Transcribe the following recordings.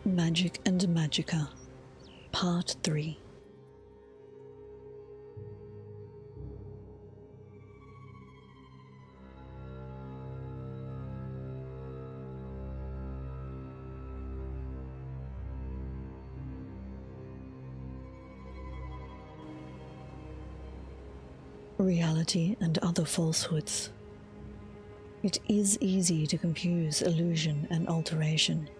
Magic and Magicka, Part 3. Reality and other falsehoods. It is easy to confuse illusion and alteration.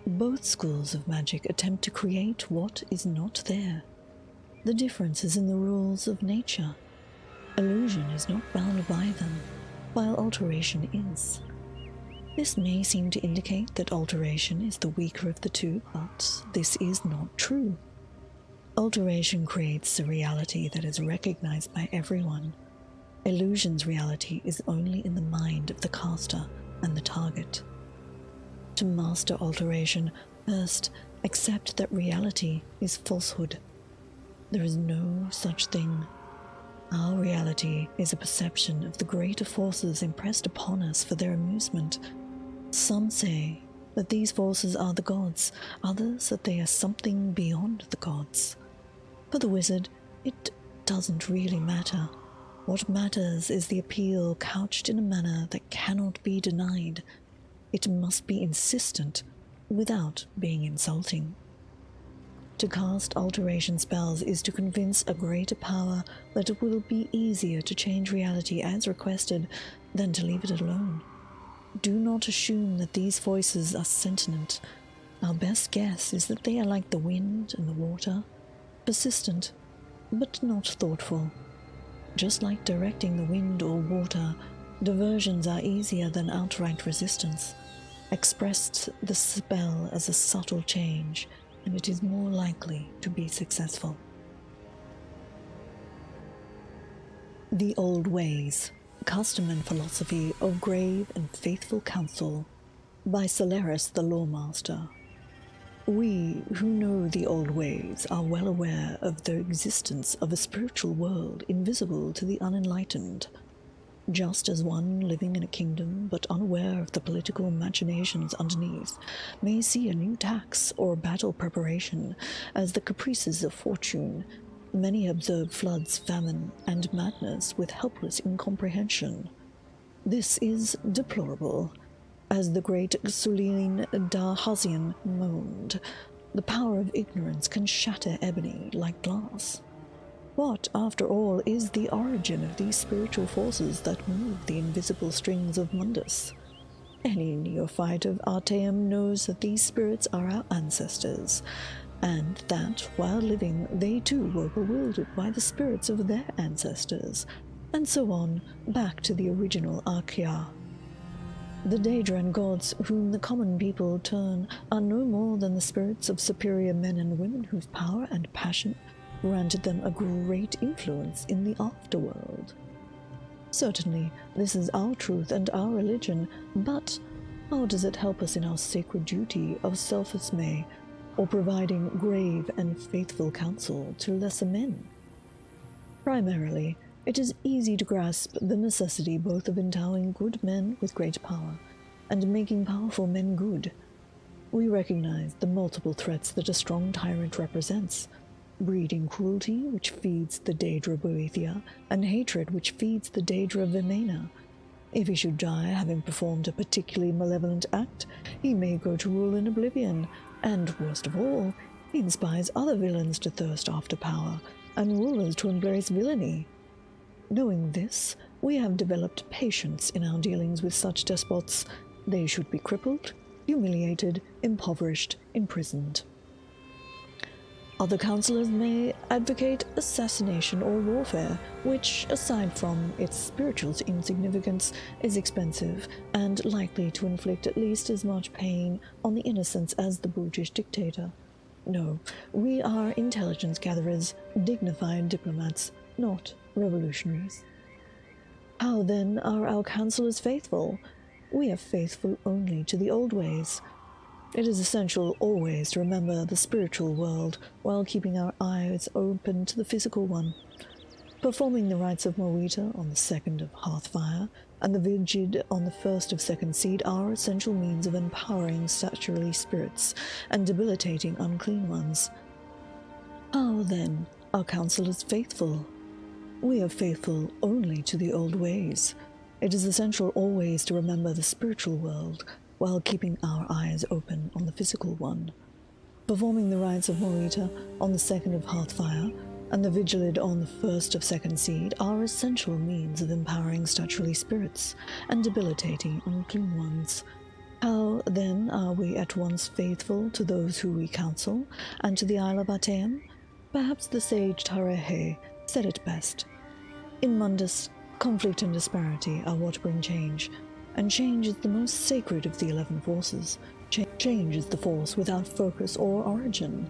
Both schools of magic attempt to create what is not there. The difference is in the rules of nature. Illusion is not bound by them, while alteration is. This may seem to indicate that alteration is the weaker of the two, but this is not true. Alteration creates a reality that is recognized by everyone. Illusion's reality is only in the mind of the caster and the target. To master alteration, first accept that reality is falsehood. There is no such thing. Our reality is a perception of the greater forces impressed upon us for their amusement. Some say that these forces are the gods, others that they are something beyond the gods. For the wizard, it doesn't really matter. What matters is the appeal couched in a manner that cannot be denied. It must be insistent without being insulting. To cast alteration spells is to convince a greater power that it will be easier to change reality as requested than to leave it alone. Do not assume that these voices are sentient. Our best guess is that they are like the wind and the water, persistent, but not thoughtful. Just like directing the wind or water, diversions are easier than outright resistance. Express the spell as a subtle change, and it is more likely to be successful. The Old Ways, Custom and Philosophy of Grave and Faithful Counsel, by Solaris the Lawmaster. We who know the old ways are well aware of the existence of a spiritual world invisible to the unenlightened. Just as one living in a kingdom but unaware of the political machinations underneath may see a new tax or battle preparation as the caprices of fortune, many observe floods, famine, and madness with helpless incomprehension. This is deplorable. As the great Sulin Darhazian moaned, the power of ignorance can shatter ebony like glass. What, after all, is the origin of these spiritual forces that move the invisible strings of Mundus? Any neophyte of Artaeum knows that these spirits are our ancestors, and that, while living, they too were bewildered by the spirits of their ancestors, and so on, back to the original Archaea. The Daedran gods whom the common people turn are no more than the spirits of superior men and women whose power and passion granted them a great influence in the afterworld. Certainly, this is our truth and our religion, but how does it help us in our sacred duty of self-esme, or providing grave and faithful counsel to lesser men? Primarily, it is easy to grasp the necessity both of endowing good men with great power and making powerful men good. We recognize the multiple threats that a strong tyrant represents: breeding cruelty, which feeds the Daedra Boethia, and hatred, which feeds the Daedra Vimena. If he should die having performed a particularly malevolent act, he may go to rule in oblivion, and, worst of all, he inspires other villains to thirst after power, and rulers to embrace villainy. Knowing this, we have developed patience in our dealings with such despots. They should be crippled, humiliated, impoverished, imprisoned. Other counselors may advocate assassination or warfare, which, aside from its spiritual insignificance, is expensive and likely to inflict at least as much pain on the innocents as the brutish dictator. No, we are intelligence gatherers, dignified diplomats, not revolutionaries. How then are our counselors faithful? We are faithful only to the old ways. It is essential always to remember the spiritual world while keeping our eyes open to the physical one. Performing the rites of Moita on the 2nd of Hearthfire and the Vigid on the 1st of Second Seed are essential means of empowering statutory spirits and debilitating unclean ones. How, then, are counselors faithful? We are faithful only to the old ways. It is essential always to remember the spiritual world while keeping our eyes open on the physical one. Performing the rites of Moita on the 2nd of Hearthfire and the Vigilid on the 1st of Second Seed are essential means of empowering statutory spirits and debilitating unclean ones. How, then, are we at once faithful to those who we counsel and to the Isle of Ateum? Perhaps the sage Tarehe said it best. In Mundus, conflict and disparity are what bring change, and change is the most sacred of the 11 forces. Change is the force without focus or origin.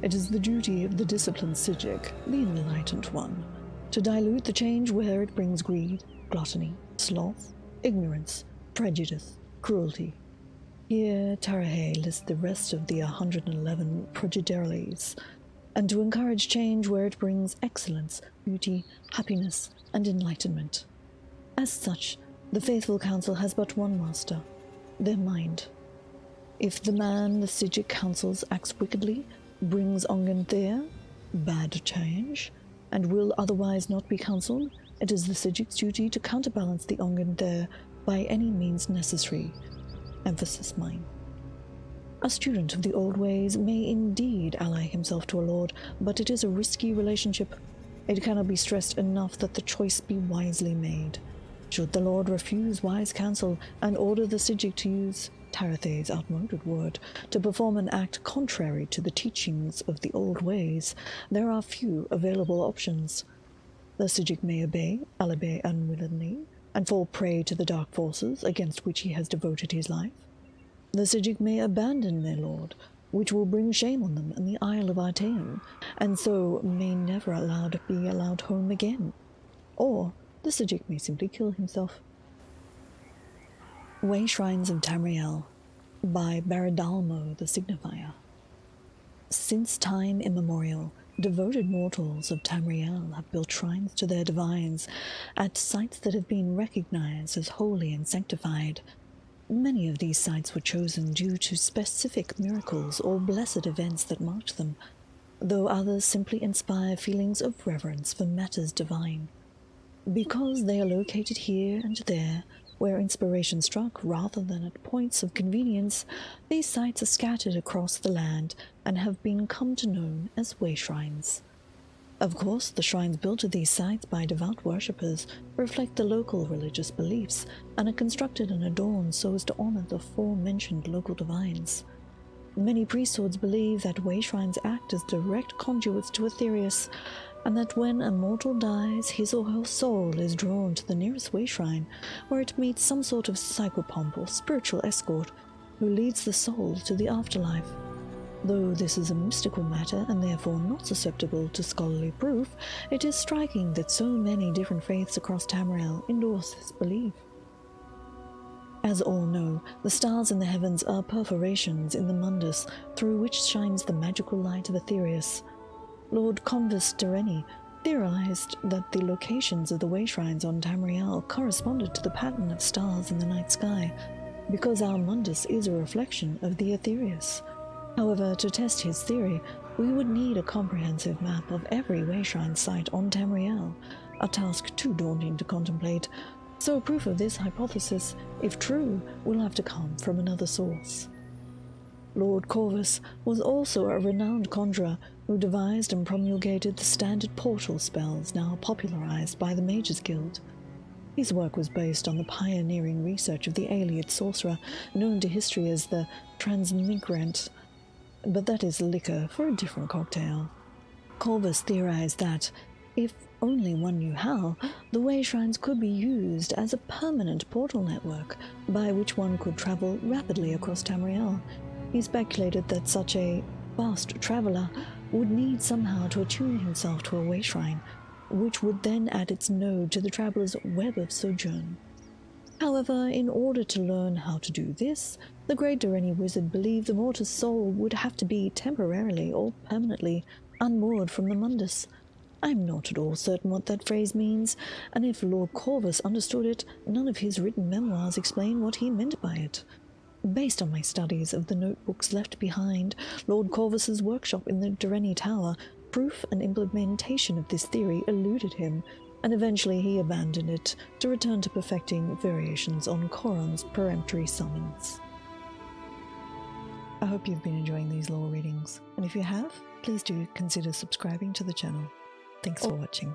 It is the duty of the disciplined Psijic, the enlightened one, to dilute the change where it brings greed, gluttony, sloth, ignorance, prejudice, cruelty. Here Tarehe lists the rest of the 111 prodigiales, and to encourage change where it brings excellence, beauty, happiness, and enlightenment. As such, the faithful council has but one master, their mind. If the man the Psijic counsels acts wickedly, brings Ongenthea, bad change, and will otherwise not be counselled, it is the Psijic's duty to counterbalance the Ongenthea by any means necessary. Emphasis mine. A student of the old ways may indeed ally himself to a lord, but it is a risky relationship. It cannot be stressed enough that the choice be wisely made. Should the lord refuse wise counsel and order the Psijic to use Tarethe's outmoded word, to perform an act contrary to the teachings of the old ways, there are few available options. The Psijic may obey unwillingly, and fall prey to the dark forces against which he has devoted his life. The Psijic may abandon their lord, which will bring shame on them in the Isle of Ateum, and so may never be allowed home again. Or the Psijic may simply kill himself. Way Shrines of Tamriel by Baradalmo the Signifier. Since time immemorial, devoted mortals of Tamriel have built shrines to their divines at sites that have been recognized as holy and sanctified. Many of these sites were chosen due to specific miracles or blessed events that marked them, though others simply inspire feelings of reverence for matters divine. Because they are located here and there, where inspiration struck rather than at points of convenience, these sites are scattered across the land and have been come to known as way shrines. Of course, the shrines built at these sites by devout worshippers reflect the local religious beliefs and are constructed and adorned so as to honor the aforementioned local divines. Many priesthoods believe that way shrines act as direct conduits to Aetherius, and that when a mortal dies, his or her soul is drawn to the nearest way shrine, where it meets some sort of psychopomp or spiritual escort who leads the soul to the afterlife. Though this is a mystical matter and therefore not susceptible to scholarly proof, it is striking that so many different faiths across Tamriel endorse this belief. As all know, the stars in the heavens are perforations in the mundus through which shines the magical light of Aetherius. Lord Convis Dereni theorized that the locations of the way shrines on Tamriel corresponded to the pattern of stars in the night sky, because our mundus is a reflection of the Aetherius. However, to test his theory, we would need a comprehensive map of every way shrine site on Tamriel, a task too daunting to contemplate, so proof of this hypothesis, if true, will have to come from another source. Lord Corvus was also a renowned conjurer who devised and promulgated the standard portal spells now popularized by the Mages Guild. His work was based on the pioneering research of the Aeliid sorcerer known to history as the Transmigrant, but that is liquor for a different cocktail. Corvus theorized that, if only one knew how, the way shrines could be used as a permanent portal network by which one could travel rapidly across Tamriel. He speculated that such a fast traveler would need somehow to attune himself to a way shrine, which would then add its node to the traveler's web of sojourn. However, in order to learn how to do this, the great Dereni wizard believed the mortal's soul would have to be temporarily or permanently unmoored from the mundus. I'm not at all certain what that phrase means, and if Lord Corvus understood it, none of his written memoirs explain what he meant by it. Based on my studies of the notebooks left behind Lord Corvus's workshop in the Durrani Tower, proof and implementation of this theory eluded him, and eventually he abandoned it to return to perfecting variations on Coron's peremptory summons. I hope you've been enjoying these lore readings, and if you have, please do consider subscribing to the channel. Thanks for watching.